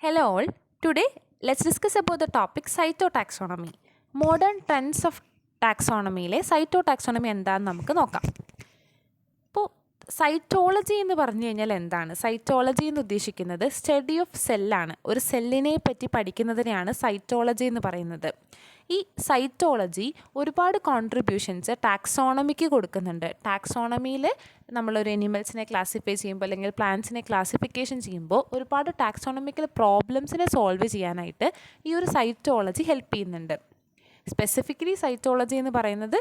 Hello all. Today let's discuss about the topic cytotaxonomy. Modern trends of taxonomy cytotaxonomy എന്താണെന്ന് നമുക്ക് നോക്കാം. ഇപ്പോൾ cytology എന്ന് പറഞ്ഞു കഴിഞ്ഞാൽ എന്താണ്? സൈറ്റോളജി എന്ന് ഉദ്ദേശിക്കുന്നത് സ്റ്റഡി ഓഫ് സെല്ലാണ്. ഒരു സെല്ലിനെ പറ്റി പഠിക്കുന്നതിനെയാണ് സൈറ്റോളജി എന്ന് പറയുന്നത്. ഈ സൈറ്റോളജി ഒരുപാട് കോൺട്രിബ്യൂഷൻസ് ടാക്സോണമിക്ക് കൊടുക്കുന്നുണ്ട്. ടാക്സോണമിയിൽ നമ്മളൊരു എനിമൽസിനെ ക്ലാസിഫൈ ചെയ്യുമ്പോൾ അല്ലെങ്കിൽ പ്ലാന്റ്സിനെ ക്ലാസിഫിക്കേഷൻ ചെയ്യുമ്പോൾ ഒരുപാട് ടാക്സോണമിക്കൽ പ്രോബ്ലംസിനെ സോൾവ് ചെയ്യാനായിട്ട് ഈ ഒരു സൈറ്റോളജി ഹെൽപ്പ് ചെയ്യുന്നുണ്ട്. സ്പെസിഫിക്കലി സൈറ്റോളജി എന്ന് പറയുന്നത്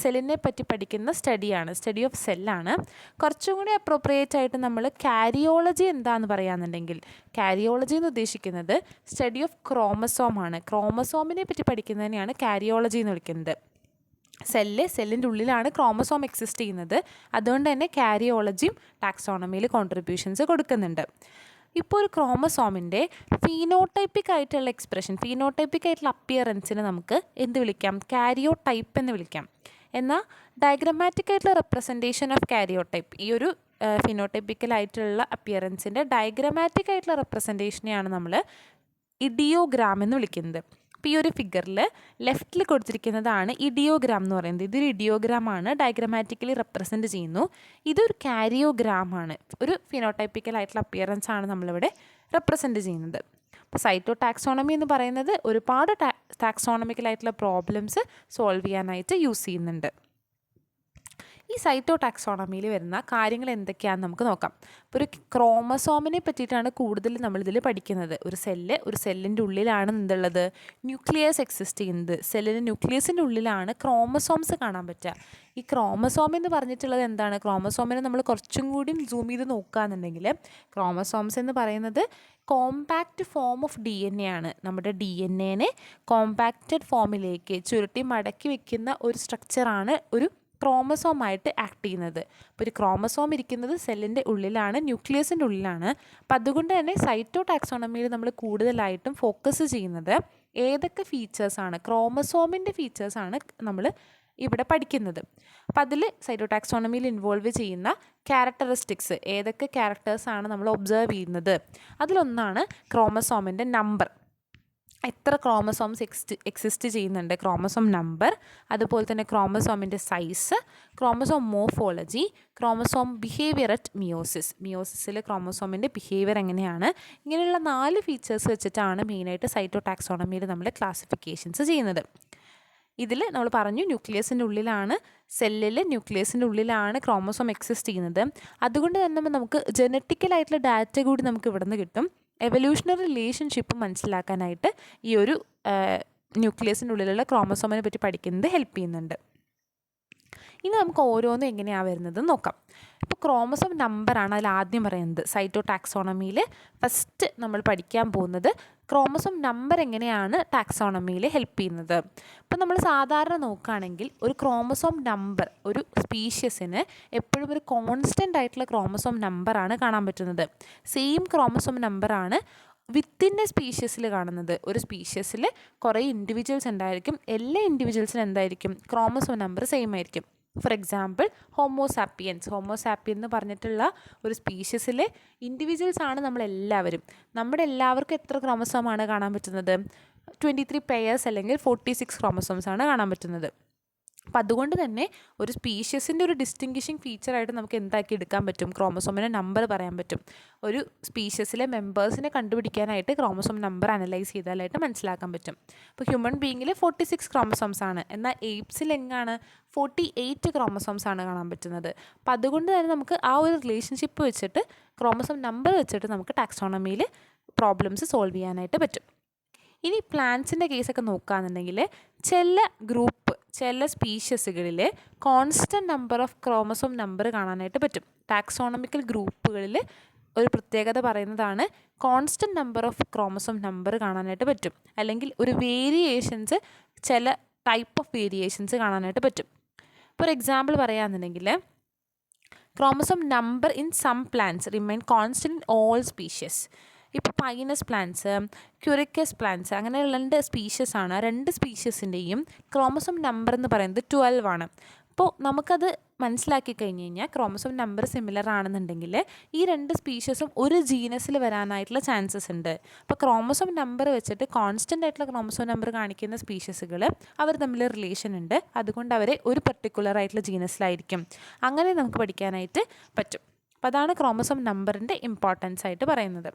സെല്ലിനെ പറ്റി പഠിക്കുന്ന സ്റ്റഡിയാണ്, സ്റ്റഡി ഓഫ് സെല്ലാണ്. കുറച്ചും കൂടി അപ്രോപ്രിയേറ്റ് ആയിട്ട് നമ്മൾ കാരിയോളജി എന്താണെന്ന് പറയാന്നുണ്ടെങ്കിൽ, കാരിയോളജി എന്ന് ഉദ്ദേശിക്കുന്നത് സ്റ്റഡി ഓഫ് ക്രോമസോമാണ്. ക്രോമസോമിനെ പറ്റി പഠിക്കുന്നതിനെയാണ് കാരിയോളജി എന്ന് വിളിക്കുന്നത്. സെല്ലിൻ്റെ ഉള്ളിലാണ് ക്രോമസോം എക്സിസ്റ്റ് ചെയ്യുന്നത്. അതുകൊണ്ട് തന്നെ കാരിയോളജിയും ടാക്സോണമിയിൽ കോൺട്രിബ്യൂഷൻസ് കൊടുക്കുന്നുണ്ട്. ഇപ്പോൾ ഒരു ക്രോമസോമിൻ്റെ ഫീനോടൈപ്പിക് ആയിട്ടുള്ള എക്സ്പ്രഷൻ, ഫീനോടൈപ്പിക് ആയിട്ടുള്ള അപ്പിയറൻസിന് നമുക്ക് എന്ത് വിളിക്കാം? കാരിയോടൈപ്പ് എന്ന് വിളിക്കാം. എന്നാൽ ഡയഗ്രമാറ്റിക് ആയിട്ടുള്ള റെപ്രസെൻറ്റേഷൻ ഓഫ് കാരിയോടൈപ്പ്, ഈ ഒരു ഫിനോടൈപ്പിക്കലായിട്ടുള്ള അപ്പിയറൻസിൻ്റെ ഡയഗ്രമാറ്റിക് ആയിട്ടുള്ള റെപ്രസെൻറ്റേഷനെയാണ് നമ്മൾ ഇഡിയോഗ്രാം എന്ന് വിളിക്കുന്നത്. അപ്പോൾ ഈ ഒരു ഫിഗറിൽ ലെഫ്റ്റിൽ കൊടുത്തിരിക്കുന്നതാണ് ഇഡിയോഗ്രാം എന്ന് പറയുന്നത്. ഇതൊരു ഇഡിയോഗ്രാമാണ്, ഡയഗ്രമാറ്റിക്കലി റെപ്രസെൻറ്റ് ചെയ്യുന്നു. ഇതൊരു കാരിയോഗ്രാമാണ്, ഒരു ഫിനോടൈപ്പിക്കൽ ആയിട്ടുള്ള അപ്പിയറൻസ് ആണ് നമ്മളിവിടെ റെപ്രസെൻറ്റ് ചെയ്യുന്നത്. അപ്പോൾ സൈറ്റോ ടാക്സോണമി എന്ന് പറയുന്നത് ഒരുപാട് ടാക്സോണമിക്കലായിട്ടുള്ള പ്രോബ്ലംസ് സോൾവ് ചെയ്യാനായിട്ട് യൂസ് ചെയ്യുന്നുണ്ട്. ഈ സൈറ്റോ ടാക്സോണമിയിൽ വരുന്ന കാര്യങ്ങൾ എന്തൊക്കെയാണെന്ന് നമുക്ക് നോക്കാം. ഇപ്പോൾ ഒരു ക്രോമസോമിനെ പറ്റിയിട്ടാണ് കൂടുതൽ നമ്മളിതിൽ പഠിക്കുന്നത്. ഒരു സെല്ലിൻ്റെ ഉള്ളിലാണ് എന്തുള്ളത്? ന്യൂക്ലിയസ് എക്സിസ്റ്റ് ചെയ്യുന്നത്. സെല്ലിൻ്റെ ന്യൂക്ലിയസിൻ്റെ ഉള്ളിലാണ് ക്രോമസോംസ് കാണാൻ പറ്റുക. ഈ ക്രോമസോം എന്ന് പറഞ്ഞിട്ടുള്ളത് എന്താണ്? ക്രോമസോമിനെ നമ്മൾ കുറച്ചും കൂടി സൂം ചെയ്ത് നോക്കുകയാണെന്നുണ്ടെങ്കിൽ ക്രോമസോംസ് എന്ന് പറയുന്നത് കോമ്പാക്റ്റ് ഫോം ഓഫ് DNA ആണ്. നമ്മുടെ DNA കോമ്പാക്റ്റഡ് ഫോമിലേക്ക് ചുരുട്ടി മടക്കി വെക്കുന്ന ഒരു സ്ട്രക്ചറാണ് ഒരു ക്രോമസോമായിട്ട് ആക്ട് ചെയ്യുന്നത്. അപ്പോൾ ഒരു ക്രോമസോം ഇരിക്കുന്നത് സെല്ലിൻ്റെ ഉള്ളിലാണ്, ന്യൂക്ലിയസിൻ്റെ ഉള്ളിലാണ്. അപ്പോൾ അതുകൊണ്ട് തന്നെ സൈറ്റോ ടാക്സോണമിയിൽ നമ്മൾ കൂടുതലായിട്ടും ഫോക്കസ് ചെയ്യുന്നത് ഏതൊക്കെ ഫീച്ചേഴ്സാണ്, ക്രോമസോമിൻ്റെ ഫീച്ചേഴ്സാണ് നമ്മൾ ഇവിടെ പഠിക്കുന്നത്. അപ്പോൾ അതിൽ സൈറ്റോ ടാക്സോണമിയിൽ ഇൻവോൾവ് ചെയ്യുന്ന ക്യാരക്ടറിസ്റ്റിക്സ്, ഏതൊക്കെ ക്യാരക്ടേഴ്സാണ് നമ്മൾ ഒബ്സർവ് ചെയ്യുന്നത്, അതിലൊന്നാണ് ക്രോമസോമിൻ്റെ നമ്പർ. എത്ര ക്രോമസോംസ് എക്സിസ്റ്റ് ചെയ്യുന്നുണ്ട്, ക്രോമസോം നമ്പർ, അതുപോലെ തന്നെ ക്രോമസോമിൻ്റെ size, chromosome morphology, chromosome behaviour at മിയോസിസിൽ ക്രോമസോമിൻ്റെ ബിഹേവിയർ എങ്ങനെയാണ്. ഇങ്ങനെയുള്ള 4 ഫീച്ചേഴ്സ് വെച്ചിട്ടാണ് മെയിനായിട്ട് സൈറ്റോ ടാക്സോണമിയിൽ നമ്മൾ ക്ലാസിഫിക്കേഷൻസ് ചെയ്യുന്നത്. ഇതിൽ നമ്മൾ പറഞ്ഞു ന്യൂക്ലിയസിൻ്റെ ഉള്ളിലാണ്, ന്യൂക്ലിയസിൻ്റെ ഉള്ളിലാണ് ക്രോമസോം എക്സിസ്റ്റ് ചെയ്യുന്നത്. അതുകൊണ്ട് തന്നെ നമുക്ക് ജനറ്റിക്കലായിട്ടുള്ള ഡാറ്റ കൂടി നമുക്ക് ഇവിടെ നിന്ന് കിട്ടും. എവല്യൂഷണറി റിലേഷൻഷിപ്പ് മനസ്സിലാക്കാനായിട്ട് ഈ ഒരു ന്യൂക്ലിയസിൻ്റെ ഉള്ളിലുള്ള ക്രോമസോമിനെ പറ്റി പഠിക്കുന്നത് ഹെൽപ്പ് ചെയ്യുന്നുണ്ട്. ഇനി നമുക്ക് ഓരോന്നും എങ്ങനെയാണ് വരുന്നത് നോക്കാം. ഇപ്പോൾ ക്രോമസോം നമ്പറാണ് അതിൽ ആദ്യം പറയുന്നത്. സൈറ്റോ ടാക്സോണമിയിൽ ഫസ്റ്റ് നമ്മൾ പഠിക്കാൻ പോകുന്നത് ക്രോമസോം നമ്പർ എങ്ങനെയാണ് ടാക്സോണമിയിൽ ഹെൽപ്പ് ചെയ്യുന്നത്. ഇപ്പോൾ നമ്മൾ സാധാരണ നോക്കുകയാണെങ്കിൽ ഒരു ക്രോമസോം നമ്പർ, ഒരു സ്പീഷ്യസിന് എപ്പോഴും ഒരു കോൺസ്റ്റൻ്റ് ആയിട്ടുള്ള ക്രോമസോം നമ്പറാണ് കാണാൻ പറ്റുന്നത്. സെയിം ക്രോമസോം നമ്പറാണ് വിത്തിൻ എ സ്പീഷ്യസിൽ കാണുന്നത്. ഒരു സ്പീഷ്യസിൽ കുറേ ഇൻഡിവിജ്വൽസ് ഉണ്ടായിരിക്കും. എല്ലാ ഇൻഡിവിജ്വൽസിനും എന്തായിരിക്കും? ക്രോമസോം നമ്പർ സെയിം ആയിരിക്കും. ഫോർ എക്സാമ്പിൾ ഹോമോസാപ്പിയൻ എന്ന് പറഞ്ഞിട്ടുള്ള ഒരു സ്പീഷ്യസിലെ ഇൻഡിവിജ്വൽസ് ആണ് നമ്മളെല്ലാവരും. നമ്മുടെ എല്ലാവർക്കും എത്ര ക്രോമസോമാണ് കാണാൻ പറ്റുന്നത്? 23 പെയർസ് അല്ലെങ്കിൽ 46 ക്രോമസോംസ് ആണ് കാണാൻ പറ്റുന്നത്. അപ്പം അതുകൊണ്ട് തന്നെ ഒരു സ്പീഷ്യസിൻ്റെ ഒരു ഡിസ്റ്റിങ്വിഷിങ് ഫീച്ചറായിട്ട് നമുക്ക് എന്താക്കി എടുക്കാൻ പറ്റും? ക്രോമസോമിൻ്റെ നമ്പർ പറയാൻ പറ്റും. ഒരു സ്പീഷ്യസിലെ മെമ്പേഴ്സിനെ കണ്ടുപിടിക്കാനായിട്ട് ക്രോമസോം നമ്പർ അനലൈസ് ചെയ്താലായിട്ട് മനസ്സിലാക്കാൻ പറ്റും. ഇപ്പോൾ ഹ്യൂമൻ ബീയിങ്ങിൽ 46 ക്രോമസോംസ് ആണ്, എന്നാൽ എയ്പ്സിൽ എങ്ങാണ് 48 ക്രോമസോംസ് ആണ് കാണാൻ പറ്റുന്നത്. അപ്പോൾ അതുകൊണ്ട് തന്നെ നമുക്ക് ആ ഒരു റിലേഷൻഷിപ്പ് വെച്ചിട്ട്, ക്രോമസോം നമ്പർ വെച്ചിട്ട് നമുക്ക് ടാക്സോണമിയിൽ പ്രോബ്ലംസ് സോൾവ് ചെയ്യാനായിട്ട് പറ്റും. ഇനി പ്ലാന്റ്സിൻ്റെ കേസൊക്കെ നോക്കുകയാണെന്നുണ്ടെങ്കിൽ ചില സ്പീഷ്യസുകളിൽ constant number of chromosome number കാണാനായിട്ട് പറ്റും. ടാക്സോണമിക്കൽ ഗ്രൂപ്പുകളിൽ ഒരു പ്രത്യേകത പറയുന്നതാണ് constant number of chromosome number കാണാനായിട്ട് പറ്റും. അല്ലെങ്കിൽ ഒരു വേരിയേഷൻസ്, ചില ടൈപ്പ് ഓഫ് വേരിയേഷൻസ് കാണാനായിട്ട് പറ്റും. ഇപ്പോൾ ഒരു എക്സാമ്പിൾ പറയുകയാണെന്നുണ്ടെങ്കിൽ chromosome number in some plants remain constant in all species. ഇപ്പോൾ പൈനസ് പ്ലാന്റ്സ്, ക്യൂറിക്കസ് പ്ലാന്റ്സ് അങ്ങനെയുള്ള 2 സ്പീഷ്യസാണ്. 2 സ്പീഷ്യസിൻ്റെയും ക്രോമസോം നമ്പർ എന്ന് പറയുന്നത് 12 ആണ്. അപ്പോൾ നമുക്കത് മനസ്സിലാക്കി കഴിഞ്ഞ് കഴിഞ്ഞാൽ ക്രോമസോം നമ്പർ സിമിലർ ആണെന്നുണ്ടെങ്കിൽ ഈ രണ്ട് സ്പീഷീസും ഒരു ജീനസിൽ വരാനായിട്ടുള്ള ചാൻസസ് ഉണ്ട്. അപ്പോൾ ക്രോമസോം നമ്പർ വെച്ചിട്ട് കോൺസ്റ്റൻ്റ് ആയിട്ടുള്ള ക്രോമസോം നമ്പർ കാണിക്കുന്ന സ്പീഷീസുകൾ അവർ തമ്മിൽ റിലേഷൻ ഉണ്ട്, അതുകൊണ്ട് അവരെ ഒരു പർട്ടിക്കുലർ ആയിട്ടുള്ള ജീനസിലായിരിക്കും. അങ്ങനെ നമുക്ക് പഠിക്കാനായിട്ട് പറ്റും. അപ്പോൾ അതാണ് ക്രോമസോം നമ്പറിൻ്റെ ഇമ്പോർട്ടൻസ് ആയിട്ട് പറയുന്നത്.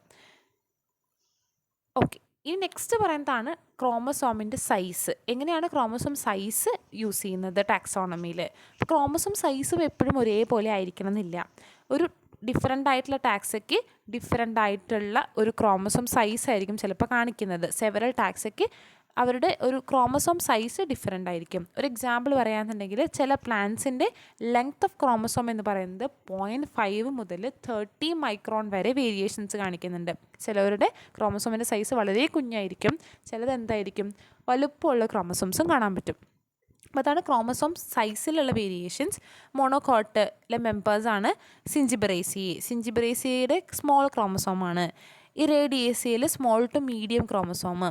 ഓക്കെ, ഇനി നെക്സ്റ്റ് പറയുന്നതാണ് ക്രോമസോമിൻ്റെ സൈസ്. എങ്ങനെയാണ് ക്രോമസോം സൈസ് യൂസ് ചെയ്യുന്നത് ടാക്സോണമിയിൽ? ക്രോമസോം സൈസും എപ്പോഴും ഒരേപോലെ ആയിരിക്കണം എന്നില്ല. ഒരു ഡിഫറെൻ്റ് ആയിട്ടുള്ള ടാക്സയ്ക്ക് ഡിഫറെൻ്റ് ആയിട്ടുള്ള ഒരു ക്രോമസോം സൈസ് ആയിരിക്കും ചിലപ്പോൾ കാണിക്കുന്നത്. സെവറൽ ടാക്സയ്ക്ക് അവരുടെ ഒരു ക്രോമസോം സൈസ് ഡിഫറെൻ്റ് ആയിരിക്കും. ഒരു എക്സാമ്പിൾ പറയുകയാണെന്നുണ്ടെങ്കിൽ ചില പ്ലാന്റ്സിൻ്റെ ലെങ്ത് ഓഫ് ക്രോമസോം എന്ന് പറയുന്നത് 0.5 മുതൽ 30 മൈക്രോൺ വരെ വേരിയേഷൻസ് കാണിക്കുന്നുണ്ട്. ചിലവരുടെ ക്രോമസോമിൻ്റെ സൈസ് വളരെ കുഞ്ഞായിരിക്കും, ചിലത് എന്തായിരിക്കും വലുപ്പമുള്ള ക്രോമസോംസും കാണാൻ പറ്റും. അപ്പോൾ അതാണ് ക്രോമസോം സൈസിലുള്ള വേരിയേഷൻസ്. മോണോകോട്ടിലെ മെമ്പേഴ്സാണ് സിഞ്ചിബറേസിയെ. സിഞ്ചിബറേസിയയുടെ സ്മോൾ ക്രോമസോമാണ്. ഇറേഡിയേസിയയിൽ സ്മോൾ ടു മീഡിയം ക്രോമസോം.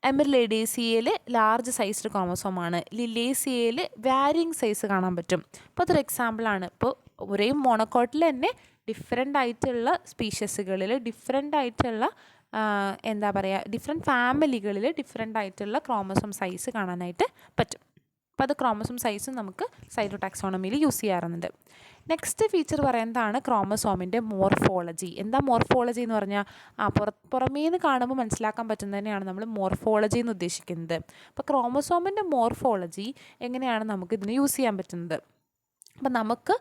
എമിർലേഡേസിയയിൽ ലാർജ് സൈസ്ഡ് ക്രോമസോമാണ്. ലില്ലേസിയയിൽ വാരിയിങ് സൈസ് കാണാൻ പറ്റും. അപ്പോൾ അതൊരു എക്സാമ്പിളാണ്. ഇപ്പോൾ ഒരേ മോണോകോട്ടിൽ തന്നെ ഡിഫറെൻ്റ് ആയിട്ടുള്ള സ്പീഷീസുകളിൽ ഡിഫറെൻ്റ് ആയിട്ടുള്ള ഡിഫറെൻറ്റ് ഫാമിലികളിൽ ഡിഫറെൻ്റ് ആയിട്ടുള്ള ക്രോമസോം സൈസ് കാണാനായിട്ട് പറ്റും. അപ്പോൾ അത് ക്രോമസോം സൈസും നമുക്ക് സൈറ്റോടാക്സോണമിയിൽ യൂസ് ചെയ്യാറുണ്ട്. നെക്സ്റ്റ് ഫീച്ചർ പറയുന്നതാണ് ക്രോമസോമിൻ്റെ മോർഫോളജി. എന്താ മോർഫോളജി എന്ന് പറഞ്ഞാൽ പുറമേ നിന്ന് കാണുമ്പോൾ മനസ്സിലാക്കാൻ പറ്റുന്നതിനെയാണ് നമ്മൾ മോർഫോളജി എന്ന് ഉദ്ദേശിക്കുന്നത്. അപ്പോൾ ക്രോമസോമിൻ്റെ മോർഫോളജി എങ്ങനെയാണ് നമുക്ക് ഇതിന് യൂസ് ചെയ്യാൻ പറ്റുന്നത്? അപ്പം നമുക്ക്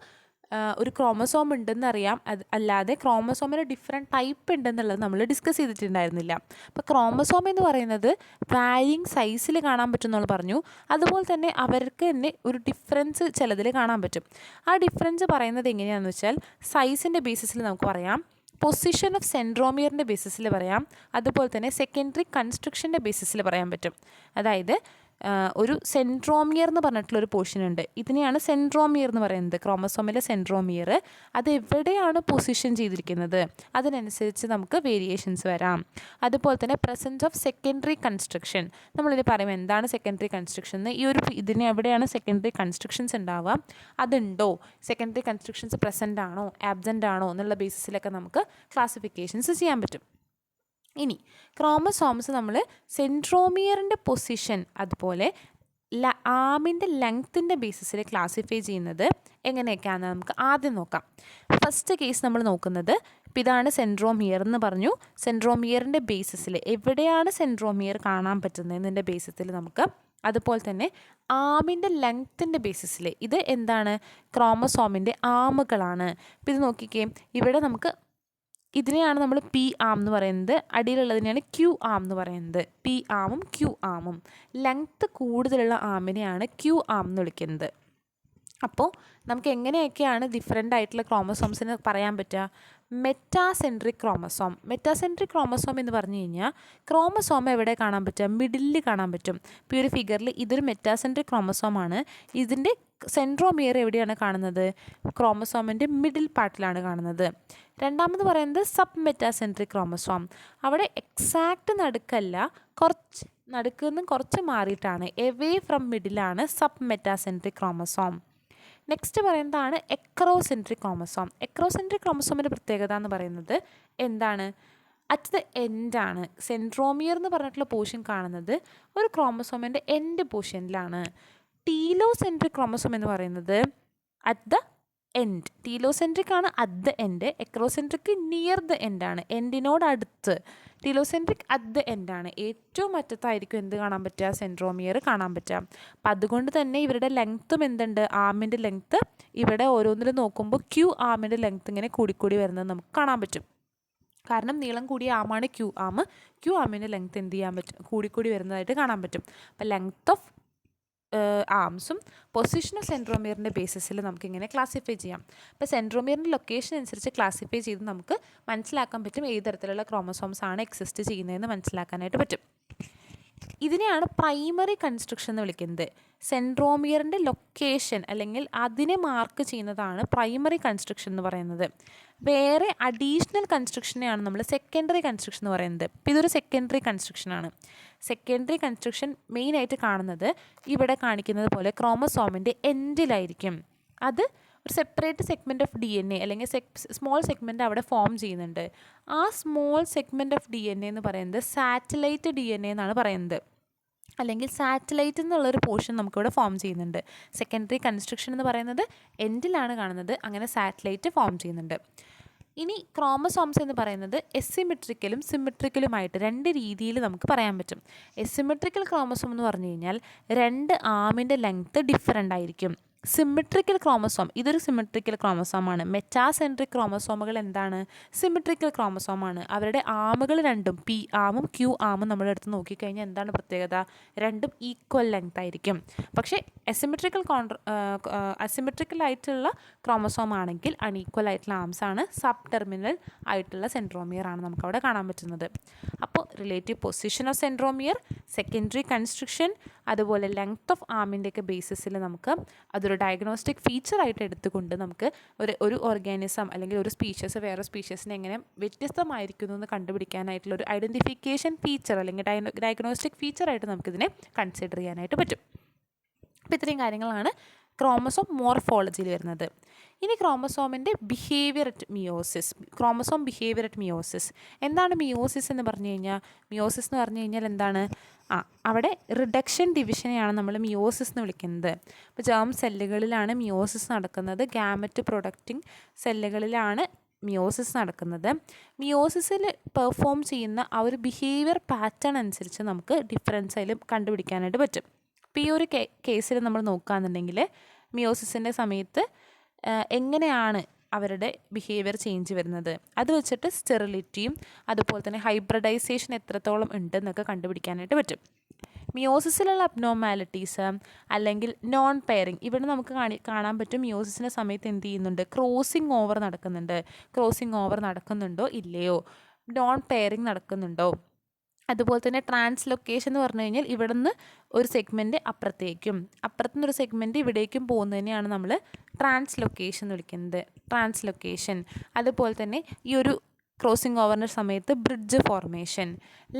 ഒരു ക്രോമസോം ഉണ്ടെന്നറിയാം, അല്ലാതെ ക്രോമസോമിന് ഡിഫറെൻറ്റ് ടൈപ്പ് ഉണ്ടെന്നുള്ളത് നമ്മൾ ഡിസ്കസ് ചെയ്തിട്ടുണ്ടായിരുന്നില്ല. അപ്പോൾ ക്രോമസോം എന്ന് പറയുന്നത് വാരിയിങ് സൈസിൽ കാണാൻ പറ്റും നമ്മൾ പറഞ്ഞു. അതുപോലെ തന്നെ അവർക്ക് തന്നെ ഒരു ഡിഫറൻസ് ചിലതിൽ കാണാൻ പറ്റും. ആ ഡിഫറൻസ് പറയുന്നത് എങ്ങനെയാണെന്ന് വെച്ചാൽ സൈസിൻ്റെ ബേസിസിൽ നമുക്ക് പറയാം, പൊസിഷൻ ഓഫ് സെൻട്രോമിയറിൻ്റെ ബേസിസിൽ പറയാം, അതുപോലെ തന്നെ സെക്കൻഡറി കൺസ്ട്രക്ഷൻ്റെ ബേസിസിൽ പറയാൻ പറ്റും. അതായത് ഒരു സെൻട്രോമിയർ എന്ന് പറഞ്ഞിട്ടുള്ളൊരു പോർഷൻ ഉണ്ട്. ഇതിനെയാണ് സെൻട്രോമിയർ എന്ന് പറയുന്നത്. ക്രോമസോമിലെ സെൻട്രോമിയർ അത് എവിടെയാണ് പൊസിഷൻ ചെയ്തിരിക്കുന്നത് അതിനനുസരിച്ച് നമുക്ക് വേരിയേഷൻസ് വരാം. അതുപോലെ തന്നെ പ്രസൻസ് ഓഫ് സെക്കൻഡറി കൺസ്ട്രക്ഷൻ. നമ്മളിത് പറയും എന്താണ് സെക്കൻഡറി കൺസ്ട്രക്ഷൻ എന്ന്. ഈ ഒരു ഇതിന് എവിടെയാണ് സെക്കൻഡറി കൺസ്ട്രക്ഷൻസ് ഉണ്ടാവുക, അതുണ്ടോ, സെക്കൻഡറി കൺസ്ട്രക്ഷൻസ് പ്രസൻ്റ് ആണോ ആബ്സെൻ്റ് ആണോ എന്നുള്ള ബേസിസിലൊക്കെ നമുക്ക് ക്ലാസിഫിക്കേഷൻസ് ചെയ്യാൻ പറ്റും. ഇനി ക്രോമസോംസ് നമ്മൾ സെൻട്രോമിയറിൻ്റെ പൊസിഷൻ അതുപോലെ ആമിൻ്റെ ലെങ്ത്തിൻ്റെ ബേസിസിൽ ക്ലാസിഫൈ ചെയ്യുന്നത് എങ്ങനെയൊക്കെയാണെന്ന് നമുക്ക് ആദ്യം നോക്കാം. ഫസ്റ്റ് കേസ് നമ്മൾ നോക്കുന്നത് ഇപ്പോൾ ഇതാണ് സെൻട്രോമിയർ എന്ന് പറഞ്ഞു. സെൻട്രോമിയറിൻ്റെ ബേസിസിൽ എവിടെയാണ് സെൻട്രോമിയർ കാണാൻ പറ്റുന്നതിൻ്റെ ബേസിസിൽ നമുക്ക്, അതുപോലെ തന്നെ ആമിൻ്റെ ലെങ്ത്തിൻ്റെ ബേസിസിൽ ഇത് എന്താണ് ക്രോമസോമിൻ്റെ ആമുകളാണ്. ഇപ്പോൾ ഇത് നോക്കിക്കേ, ഇവിടെ നമുക്ക് ഇതിനെയാണ് നമ്മൾ പി ആം എന്ന് പറയുന്നത്, അടിയിലുള്ളതിനെയാണ് ക്യൂ ആം എന്ന് പറയുന്നത്. പി ആമും ക്യൂ ആമും. ലെങ്ത്ത് കൂടുതലുള്ള ആമിനെയാണ് ക്യൂ ആം എന്ന് വിളിക്കുന്നത്. അപ്പോൾ നമുക്ക് എങ്ങനെയൊക്കെയാണ് ഡിഫറെൻ്റ് ആയിട്ടുള്ള ക്രോമസോംസിന് പറയാൻ പറ്റുക? Metacentric chromosome. മെറ്റാസെൻട്രിക് ക്രോമസോം എന്ന് പറഞ്ഞു കഴിഞ്ഞാൽ ക്രോമസോം എവിടെ കാണാൻ പറ്റുക? മിഡിലിൽ കാണാൻ പറ്റും. ഇപ്പോൾ ഈ ഒരു ഫിഗറിൽ ഇതൊരു മെറ്റാസെൻട്രിക് ക്രോമസോമാണ്. ഇതിൻ്റെ സെൻട്രോമിയർ എവിടെയാണ് കാണുന്നത്? ക്രോമസോമിൻ്റെ മിഡിൽ പാർട്ടിലാണ് കാണുന്നത്. രണ്ടാമത് പറയുന്നത് സബ് മെറ്റാസെൻട്രിക് ക്രോമസോം. അവിടെ എക്സാക്റ്റ് നടുക്കല്ല, കുറച്ച് നടുക്കുനിന്നും കുറച്ച് മാറിയിട്ടാണ്, എവേ ഫ്രം മിഡിലാണ് സബ് മെറ്റാസെൻട്രിക് ക്രോമസോം. നെക്സ്റ്റ് പറയുന്നതാണ് എക്രോസെൻട്രിക് ക്രോമസോം. എക്രോസെൻട്രിക് ക്രോമസോമിൻ്റെ പ്രത്യേകത എന്ന് പറയുന്നത് എന്താണ്? At the എൻഡാണ്. സെൻട്രോമിയർ എന്ന് പറഞ്ഞിട്ടുള്ള പോർഷൻ കാണുന്നത് ഒരു ക്രോമസോമിൻ്റെ എൻഡ് പോർഷനിലാണ്. ടീലോസെൻട്രിക് ക്രോമസോം എന്ന് പറയുന്നത് അറ്റ് ദ എൻഡ്. ടീലോസെൻട്രിക് ആണ് at the end, acrocentric near the എൻഡാണ്, എൻഡിനോട് അടുത്ത്. ടീലോസെൻട്രിക് അറ്റ് ദ എൻഡാണ്, ഏറ്റവും അറ്റത്തായിരിക്കും എന്ത് കാണാൻ പറ്റുക? സെൻട്രോമിയർ കാണാൻ പറ്റുക. അപ്പം അതുകൊണ്ട് തന്നെ ഇവരുടെ ലെങ്ത്തും എന്തുണ്ട്? ആമിൻ്റെ ലെങ്ത്ത് ഇവിടെ ഓരോന്നിലും നോക്കുമ്പോൾ ക്യൂ ആമിൻ്റെ ലെങ്ത്ത് ഇങ്ങനെ കൂടിക്കൂടി വരുന്നത് നമുക്ക് കാണാൻ പറ്റും. കാരണം നീളം കൂടിയ ആമാണ് ക്യൂ ആം. ക്യൂ ആമിൻ്റെ ലെങ്ത്ത് എന്ത് ചെയ്യാൻ പറ്റും? കൂടിക്കൂടി വരുന്നതായിട്ട് കാണാൻ പറ്റും. അപ്പം ലെങ്ത്ത് ഓഫ് ആംസും പൊസിഷൻ ഓഫ് സെൻട്രോമിയറിൻ്റെ ബേസിസിൽ നമുക്കിങ്ങനെ ക്ലാസിഫൈ ചെയ്യാം. അപ്പോൾ സെൻട്രോമിയറിൻ്റെ ലൊക്കേഷൻ അനുസരിച്ച് ക്ലാസിഫൈ ചെയ്ത് നമുക്ക് മനസ്സിലാക്കാൻ പറ്റും ഏത് തരത്തിലുള്ള ക്രോമസോംസ് ആണ് എക്സിസ്റ്റ് ചെയ്യുന്നതെന്ന് മനസ്സിലാക്കാനായിട്ട് പറ്റും. ഇതിനെയാണ് പ്രൈമറി കൺസ്ട്രക്ഷൻ എന്ന് വിളിക്കുന്നത്. സെൻട്രോമിയറിൻ്റെ ലൊക്കേഷൻ അല്ലെങ്കിൽ അതിനെ മാർക്ക് ചെയ്യുന്നതാണ് പ്രൈമറി കൺസ്ട്രക്ഷൻ എന്ന് പറയുന്നത്. വേറെ അഡീഷണൽ കൺസ്ട്രക്ഷനെയാണ് നമ്മൾ സെക്കൻഡറി കൺസ്ട്രക്ഷൻ എന്ന് പറയുന്നത്. ഇപ്പോൾ ഇതൊരു സെക്കൻഡറി കൺസ്ട്രക്ഷനാണ്. സെക്കൻഡറി കൺസ്ട്രക്ഷൻ മെയിനായിട്ട് കാണുന്നത് ഇവിടെ കാണിക്കുന്നത് പോലെ ക്രോമസോമിൻ്റെ എൻഡിലായിരിക്കും. അത് ഒരു സെപ്പറേറ്റ് സെഗ്മെൻറ്റ് ഓഫ് DNA അല്ലെങ്കിൽ സ്മോൾ സെഗ്മെൻറ്റ് അവിടെ ഫോം ചെയ്യുന്നുണ്ട്. ആ സ്മോൾ സെഗ്മെൻറ്റ് ഓഫ് DNA എന്ന് പറയുന്നത് സാറ്റലൈറ്റ് DNA എന്നാണ് പറയുന്നത്. അല്ലെങ്കിൽ സാറ്റലൈറ്റ് എന്നുള്ളൊരു പോർഷൻ നമുക്കിവിടെ ഫോം ചെയ്യുന്നുണ്ട്. സെക്കൻഡറി കൺസ്ട്രക്ഷൻ എന്ന് പറയുന്നത് എൻഡിലാണ് കാണുന്നത്. അങ്ങനെ സാറ്റലൈറ്റ് ഫോം ചെയ്യുന്നുണ്ട്. ഇനി ക്രോമസോംസ് എന്ന് പറയുന്നത് എസിമെട്രിക്കലും സിമെട്രിക്കലുമായിട്ട് 2 രീതിയിൽ നമുക്ക് പറയാൻ പറ്റും. എസിമെട്രിക്കൽ ക്രോമസോം എന്ന് പറഞ്ഞു കഴിഞ്ഞാൽ 2 ആമിൻ്റെ ലെങ്ത്ത് ഡിഫറൻ്റ് ആയിരിക്കും. സിമെട്രിക്കൽ ക്രോമസോം ഇതൊരു സിമെട്രിക്കൽ ക്രോമസോമാണ്. മെറ്റാസെൻട്രിക് ക്രോമസോമുകൾ എന്താണ്? സിമെട്രിക്കൽ ക്രോമസോമാണ്. അവരുടെ ആമുകൾ രണ്ടും P ആമും Q ആമും നമ്മളെടുത്ത് നോക്കിക്കഴിഞ്ഞാൽ എന്താണ് പ്രത്യേകത? രണ്ടും ഈക്വൽ ലെങ്ത് ആയിരിക്കും. പക്ഷേ അസിമെട്രിക്കൽ ആയിട്ടുള്ള ക്രോമസോം ആണെങ്കിൽ അൺഈക്വൽ ആയിട്ടുള്ള ആംസ് ആണ്. സബ് ടെർമിനൽ ആയിട്ടുള്ള സെൻട്രോമിയർ ആണ് നമുക്കവിടെ കാണാൻ പറ്റുന്നത്. അപ്പോൾ relative position of centromere, secondary construction, അതുപോലെ ലെങ്ത് ഓഫ് ആമിൻ്റെയൊക്കെ ബേസിസിൽ നമുക്ക് അതൊരു ഡയഗ്നോസ്റ്റിക് ഫീച്ചറായിട്ട് എടുത്തുകൊണ്ട് നമുക്ക് ഒരു ഓർഗാനിസം അല്ലെങ്കിൽ ഒരു സ്പീഷ്യസ് വേറെ സ്പീഷ്യസിനെ എങ്ങനെ വ്യത്യസ്തമായിരിക്കുന്നു എന്ന് കണ്ടുപിടിക്കാനായിട്ടുള്ള ഒരു ഐഡൻറ്റിഫിക്കേഷൻ ഫീച്ചർ അല്ലെങ്കിൽ ഡയഗ്നോസ്റ്റിക് ഫീച്ചറായിട്ട് നമുക്കിതിനെ കൺസിഡർ ചെയ്യാനായിട്ട് പറ്റും. അപ്പോൾ ഇത്രയും കാര്യങ്ങളാണ് ക്രോമസോം മോർഫോളജിയിൽ വരുന്നത്. ഇനി ക്രോമസോമിൻ്റെ behaviour at meiosis. Chromosome behaviour at meiosis എന്താണ്? മിയോസിസ് എന്ന് പറഞ്ഞു കഴിഞ്ഞാൽ എന്താണ്? അവിടെ റിഡക്ഷൻ ഡിവിഷനെയാണ് നമ്മൾ മിയോസിസ് എന്ന് വിളിക്കുന്നത്. ഇപ്പോൾ ജേം സെല്ലുകളിലാണ് മിയോസിസ് നടക്കുന്നത്. ഗാമറ്റ് പ്രൊഡക്റ്റിംഗ് സെല്ലുകളിലാണ് മിയോസിസ് നടക്കുന്നത്. മിയോസിസിൽ പെർഫോം ചെയ്യുന്ന ആ ഒരു ബിഹേവിയർ പാറ്റേൺ അനുസരിച്ച് നമുക്ക് ഡിഫറൻസ് അതിൽ കണ്ടുപിടിക്കാനായിട്ട് പറ്റും. ഇപ്പോൾ ഈ ഒരു കേസിൽ നമ്മൾ നോക്കുകയാണെന്നുണ്ടെങ്കിൽ മിയോസിസിൻ്റെ സമയത്ത് എങ്ങനെയാണ് അവരുടെ ബിഹേവിയർ ചേഞ്ച് വരുന്നത്, അത് വെച്ചിട്ട് സ്റ്റെറിലിറ്റിയും അതുപോലെ തന്നെ ഹൈബ്രിഡൈസേഷൻ എത്രത്തോളം ഉണ്ടെന്നൊക്കെ കണ്ടുപിടിക്കാനായിട്ട് പറ്റും. മിയോസിസിലുള്ള അബ്നോർമാലിറ്റീസ് അല്ലെങ്കിൽ നോൺ പെയറിങ് ഇവിടെ നമുക്ക് കാണാൻ പറ്റും. മിയോസിസിൻ്റെ സമയത്ത് എന്ത് ചെയ്യുന്നുണ്ട്? ക്രോസിംഗ് ഓവർ നടക്കുന്നുണ്ടോ ഇല്ലയോ, നോൺ പെയറിങ് നടക്കുന്നുണ്ടോ. അതുപോലെ തന്നെ ട്രാൻസ്ലൊക്കേഷൻ എന്ന് പറഞ്ഞു കഴിഞ്ഞാൽ ഇവിടെ നിന്ന് ഒരു സെഗ്മെൻറ്റ് അപ്പുറത്തുനിന്ന് ഒരു സെഗ്മെൻറ്റ് ഇവിടേക്കും പോകുന്നതിനെയാണ് നമ്മൾ ട്രാൻസ്ലൊക്കേഷൻ എന്ന് വിളിക്കുന്നത്. അതുപോലെ തന്നെ ഈ ഒരു ക്രോസിംഗ് ഓവറിൻ്റെ സമയത്ത് ബ്രിഡ്ജ് ഫോർമേഷൻ,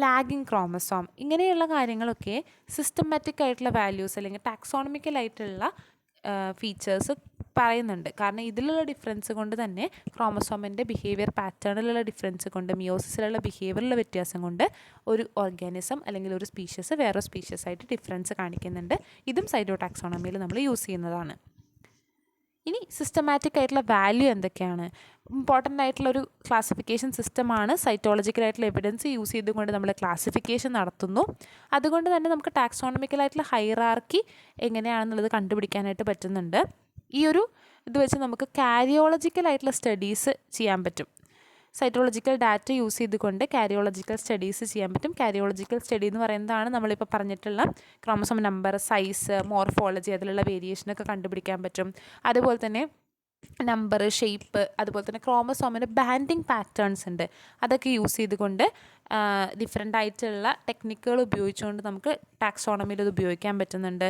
ലാഗിങ് ക്രോമസോം, ഇങ്ങനെയുള്ള കാര്യങ്ങളൊക്കെ സിസ്റ്റമാറ്റിക് ആയിട്ടുള്ള വാല്യൂസ് അല്ലെങ്കിൽ ടാക്സോണമിക്കലായിട്ടുള്ള ഫീച്ചേഴ്സ് പറയുന്നുണ്ട്. കാരണം ഇതിലുള്ള ഡിഫറൻസ് കൊണ്ട് തന്നെ ക്രോമസോമിൻ്റെ ബിഹേവിയർ പാറ്റേണിലുള്ള ഡിഫറൻസ് കൊണ്ട്, മിയോസിസിലുള്ള ബിഹേവിയറിലുള്ള വ്യത്യാസം കൊണ്ട് ഒരു ഓർഗാനിസം അല്ലെങ്കിൽ ഒരു സ്പീഷ്യസ് വേറെ സ്പീഷ്യസ് ആയിട്ട് ഡിഫറൻസ് കാണിക്കുന്നുണ്ട്. ഇതും സൈറ്റോടാക്സോണമിയിൽ നമ്മൾ യൂസ് ചെയ്യുന്നതാണ്. ഇനി സിസ്റ്റമാറ്റിക് ആയിട്ടുള്ള വാല്യൂ എന്തൊക്കെയാണ്? ഇമ്പോർട്ടൻ്റ് ആയിട്ടുള്ളൊരു ക്ലാസിഫിക്കേഷൻ സിസ്റ്റമാണ്. സൈറ്റോളജിക്കലായിട്ടുള്ള എവിഡൻസ് യൂസ് ചെയ്തുകൊണ്ട് നമ്മൾ ക്ലാസിഫിക്കേഷൻ നടത്തുന്നു. അതുകൊണ്ട് തന്നെ നമുക്ക് ടാക്സോണമിക്കലായിട്ടുള്ള ഹൈറാർക്കി എങ്ങനെയാണെന്നുള്ളത് കണ്ടുപിടിക്കാനായിട്ട് പറ്റുന്നുണ്ട്. ഈ ഒരു ഇത് വെച്ച് നമുക്ക് കാരിയോളജിക്കലായിട്ടുള്ള സ്റ്റഡീസ് ചെയ്യാൻ പറ്റും. സൈറ്റോളജിക്കൽ ഡാറ്റ യൂസ് ചെയ്തുകൊണ്ട് കാരിയോളജിക്കൽ സ്റ്റഡീസ് ചെയ്യാൻ പറ്റും. കാരിയോളജിക്കൽ സ്റ്റഡി എന്ന് പറയുന്നതാണ് നമ്മളിപ്പോൾ പറഞ്ഞിട്ടുള്ള ക്രോമസോം നമ്പർ, സൈസ്, മോർഫോളജി, അതിലുള്ള വേരിയേഷനൊക്കെ കണ്ടുപിടിക്കാൻ പറ്റും. അതുപോലെ തന്നെ നമ്പർ, ഷേപ്പ്, അതുപോലെ തന്നെ ക്രോമസോമിൻ്റെ ബാൻഡിങ് പാറ്റേൺസ് ഉണ്ട്. അതൊക്കെ യൂസ് ചെയ്തുകൊണ്ട് ഡിഫറെൻ്റ് ആയിട്ടുള്ള ടെക്നിക്കുകൾ ഉപയോഗിച്ചുകൊണ്ട് നമുക്ക് ടാക്സോണമിയിൽ ഇത് ഉപയോഗിക്കാൻ പറ്റുന്നുണ്ട്.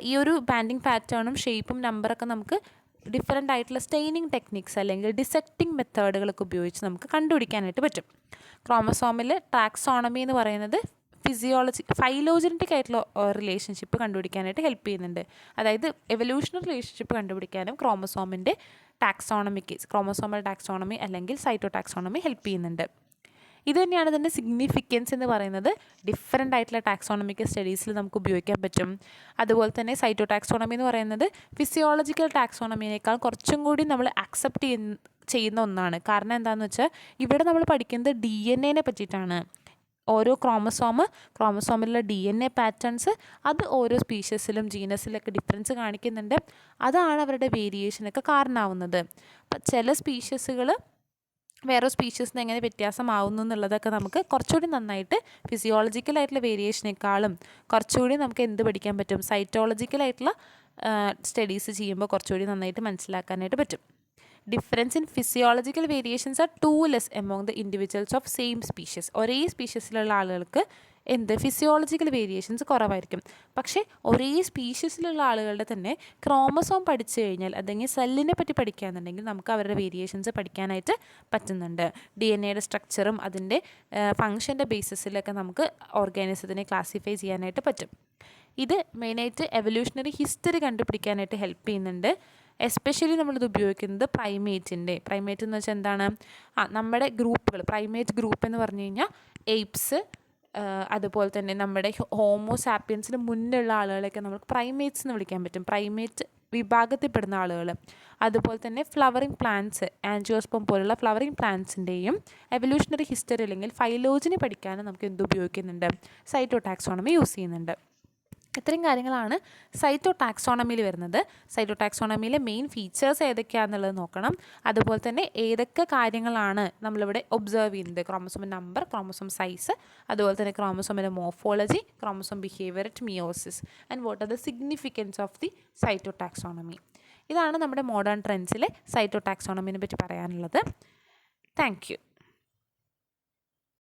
ഈ ഒരു ബാൻഡിങ് പാറ്റേണും ഷേപ്പും നമ്പറൊക്കെ നമുക്ക് ഡിഫറെൻ്റ് ആയിട്ടുള്ള സ്റ്റെയിനിങ് ടെക്നിക്സ് അല്ലെങ്കിൽ ഡിസെക്റ്റിംഗ് മെത്തേഡുകളൊക്കെ ഉപയോഗിച്ച് നമുക്ക് കണ്ടുപിടിക്കാനായിട്ട് പറ്റും. ക്രോമസോമിൽ ടാക്സോണമി എന്ന് പറയുന്നത് ഫൈലോജനറ്റിക് ആയിട്ടുള്ള റിലേഷൻഷിപ്പ് കണ്ടുപിടിക്കാനായിട്ട് ഹെൽപ്പ് ചെയ്യുന്നുണ്ട്. അതായത് എവല്യൂഷണൽ റിലേഷൻഷിപ്പ് കണ്ടുപിടിക്കാനും ക്രോമസോമൽ ടാക്സോണമി അല്ലെങ്കിൽ സൈറ്റോടാക്സോണമി ഹെൽപ്പ് ചെയ്യുന്നുണ്ട്. ഇത് തന്നെയാണ് ഇതിൻ്റെ സിഗ്നിഫിക്കൻസ് എന്ന് പറയുന്നത്. ഡിഫറെൻ്റ് ആയിട്ടുള്ള ടാക്സോണമിക്കൽ സ്റ്റഡീസിൽ നമുക്ക് ഉപയോഗിക്കാൻ പറ്റും. അതുപോലെ തന്നെ സൈറ്റോടാക്സോണമി എന്ന് പറയുന്നത് ഫിസിയോളജിക്കൽ ടാക്സോണമിനേക്കാൾ കുറച്ചും കൂടി നമ്മൾ അക്സെപ്റ്റ് ചെയ്യുന്ന ഒന്നാണ്. കാരണം എന്താണെന്ന് വെച്ചാൽ ഇവിടെ നമ്മൾ പഠിക്കുന്നത് DNA പറ്റിയിട്ടാണ്. ഓരോ ക്രോമസോമിലുള്ള DNA പാറ്റേൺസ് അത് ഓരോ സ്പീഷ്യസിലും ജീനസിലൊക്കെ ഡിഫറൻസ് കാണിക്കുന്നുണ്ട്. അതാണ് അവരുടെ വേരിയേഷനൊക്കെ കാരണമാവുന്നത്. അപ്പം ചില സ്പീഷ്യസുകൾ വേറെ സ്പീഷ്യസിന് എങ്ങനെ വ്യത്യാസമാവുന്നു എന്നുള്ളതൊക്കെ നമുക്ക് കുറച്ചുകൂടി നന്നായിട്ട് ഫിസിയോളജിക്കലായിട്ടുള്ള വേരിയേഷനേക്കാളും കുറച്ചുകൂടി നമുക്ക് എന്ത് പഠിക്കാൻ പറ്റും? സൈറ്റോളജിക്കലായിട്ടുള്ള സ്റ്റഡീസ് ചെയ്യുമ്പോൾ കുറച്ചുകൂടി നന്നായിട്ട് മനസ്സിലാക്കാനായിട്ട് പറ്റും. Difference in physiological variations are too less among the individuals of same species. ഒരേ സ്പീഷ്യസിലുള്ള ആളുകൾക്ക് ഫിസിയോളജിക്കൽ വേരിയേഷൻസ് കുറവായിരിക്കും. പക്ഷേ ഒരേ സ്പീഷീസിലുള്ള ആളുകളുടെ തന്നെ ക്രോമസോം പഠിച്ചു കഴിഞ്ഞാൽ അല്ലെങ്കിൽ സെല്ലിനെ പറ്റി പഠിക്കുകയാണെന്നുണ്ടെങ്കിൽ നമുക്ക് അവരുടെ വേരിയേഷൻസ് പഠിക്കാനായിട്ട് പറ്റുന്നുണ്ട്. DNA സ്ട്രക്ചറും അതിൻ്റെ ഫങ്ഷൻ്റെ ബേസിസിലൊക്കെ നമുക്ക് ഓർഗാനിസത്തിനെ ക്ലാസിഫൈ ചെയ്യാനായിട്ട് പറ്റും. ഇത് മെയിനായിട്ട് എവല്യൂഷണറി ഹിസ്റ്ററി കണ്ടുപിടിക്കാനായിട്ട് ഹെൽപ്പ് ചെയ്യുന്നുണ്ട്. എസ്പെഷ്യലി നമ്മളിത് ഉപയോഗിക്കുന്നത് പ്രൈമേറ്റ് എന്ന് വെച്ചാൽ എന്താണ്, നമ്മുടെ ഗ്രൂപ്പുകൾ, പ്രൈമേറ്റ് ഗ്രൂപ്പ് എന്ന് പറഞ്ഞു കഴിഞ്ഞാൽ എയ്പ്സ്, അതുപോലെ തന്നെ നമ്മുടെ ഹോമോസാപ്പിയൻസിന് മുന്നുള്ള ആളുകളെയൊക്കെ നമുക്ക് പ്രൈമേറ്റ്സ് എന്ന് വിളിക്കാൻ പറ്റും. പ്രൈമേറ്റ് വിഭാഗത്തിൽപ്പെടുന്ന ആളുകൾ. അതുപോലെ തന്നെ ഫ്ലവറിങ് പ്ലാന്റ്സ്, ആൻജിയോസ്പം പോലുള്ള ഫ്ലവറിങ് പ്ലാന്റ്സിൻ്റെയും എവല്യൂഷണറി ഹിസ്റ്ററി അല്ലെങ്കിൽ ഫൈലോജനി പഠിക്കാനും നമുക്ക് എന്ത് ഉപയോഗിക്കുന്നുണ്ട്, സൈറ്റോടാക്സോണമി യൂസ് ചെയ്യുന്നുണ്ട്. ഇത്രയും കാര്യങ്ങളാണ് സൈറ്റോടാക്സോണമിയിൽ വരുന്നത്. സൈറ്റോടാക്സോണമിയിലെ മെയിൻ ഫീച്ചേഴ്സ് ഏതൊക്കെയാണെന്നുള്ളത് നോക്കണം. അതുപോലെ തന്നെ ഏതൊക്കെ കാര്യങ്ങളാണ് നമ്മളിവിടെ ഒബ്സർവ് ചെയ്യുന്നത്, ക്രോമസോം നമ്പർ, ക്രോമസോം സൈസ്, അതുപോലെ തന്നെ ക്രോമസോമിൻ്റെ morphology, chromosome behaviour at meiosis and what are the significance of the cytotaxonomy. ഇതാണ് നമ്മുടെ മോഡേൺ ട്രെൻഡ്സിലെ സൈറ്റോടാക്സോണമിനെ പറ്റി പറയാനുള്ളത്. Thank U.